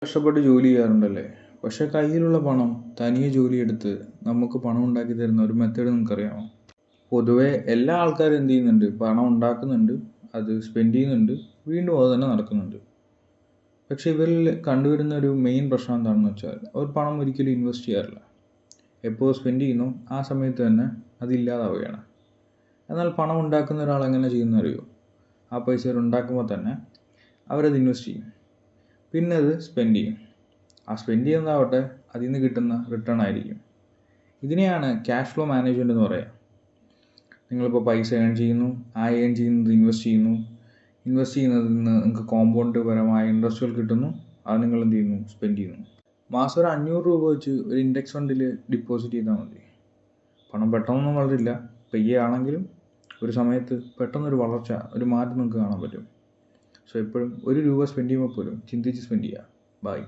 കഷ്ടപ്പെട്ട് ജോലി ചെയ്യാറുണ്ടല്ലേ? പക്ഷെ കയ്യിലുള്ള പണം തനിയെ ജോലിയെടുത്ത് നമുക്ക് പണം ഉണ്ടാക്കി തരുന്ന ഒരു മെത്തേഡ് നിങ്ങൾക്കറിയാമോ? പൊതുവെ എല്ലാ ആൾക്കാരും എന്ത് ചെയ്യുന്നുണ്ട്? പണം ഉണ്ടാക്കുന്നുണ്ട്, അത് സ്പെൻഡ് ചെയ്യുന്നുണ്ട്, വീണ്ടും അത് തന്നെ നടക്കുന്നുണ്ട്. പക്ഷെ ഇവരിൽ കണ്ടുവരുന്ന ഒരു മെയിൻ പ്രശ്നം എന്താണെന്ന് വെച്ചാൽ അവർ പണം ഒരിക്കലും ഇൻവെസ്റ്റ് ചെയ്യാറില്ല. എപ്പോൾ സ്പെൻഡ് ചെയ്യുന്നു ആ സമയത്ത് തന്നെ അതില്ലാതാവുകയാണ്. എന്നാൽ പണം ഉണ്ടാക്കുന്ന ഒരാൾ എങ്ങനെ ചെയ്യുന്ന അറിയോ? ആ പൈസ അവർ ഉണ്ടാക്കുമ്പോൾ തന്നെ അവരത് ഇൻവെസ്റ്റ് ചെയ്യും, പിന്നെ അത് സ്പെൻഡ് ചെയ്യും. ആ സ്പെൻഡ് ചെയ്യുന്നതാവട്ടെ അതിൽ നിന്ന് കിട്ടുന്ന റിട്ടേൺ ആയിരിക്കും. ഇതിനെയാണ് ക്യാഷ് ഫ്ലോ മാനേജ്മെൻറ്റ് എന്ന് പറയുക. നിങ്ങളിപ്പോൾ പൈസ ഏൺ ചെയ്യുന്നു, ആ ഏൺ ചെയ്യുന്നത് ഇൻവെസ്റ്റ് ചെയ്യുന്നു, ഇൻവെസ്റ്റ് ചെയ്യുന്നതിൽ നിന്ന് നിങ്ങൾക്ക് കോമ്പൗണ്ട് പരമായ ഇൻട്രസ്റ്റുകൾ കിട്ടുന്നു, അത് നിങ്ങൾ എന്ത് ചെയ്യുന്നു? സ്പെൻഡ് ചെയ്യുന്നു. മാസം ഒരു 500 രൂപ വെച്ച് ഒരു ഇൻഡെക്സ് ഫണ്ടിൽ ഡിപ്പോസിറ്റ് ചെയ്താൽ മതി. പണം പെട്ടെന്നൊന്നും വളരില്ല, പയ്യെ ആണെങ്കിലും ഒരു സമയത്ത് പെട്ടെന്നൊരു വളർച്ച, ഒരു മാറ്റം നിങ്ങൾക്ക് കാണാൻ പറ്റും. സോ എപ്പോഴും 1 രൂപ സ്പെൻഡ് ചെയ്യുമ്പോൾ പോലും ചിന്തിച്ച് സ്പെൻഡ് ചെയ്യുക. ബൈ.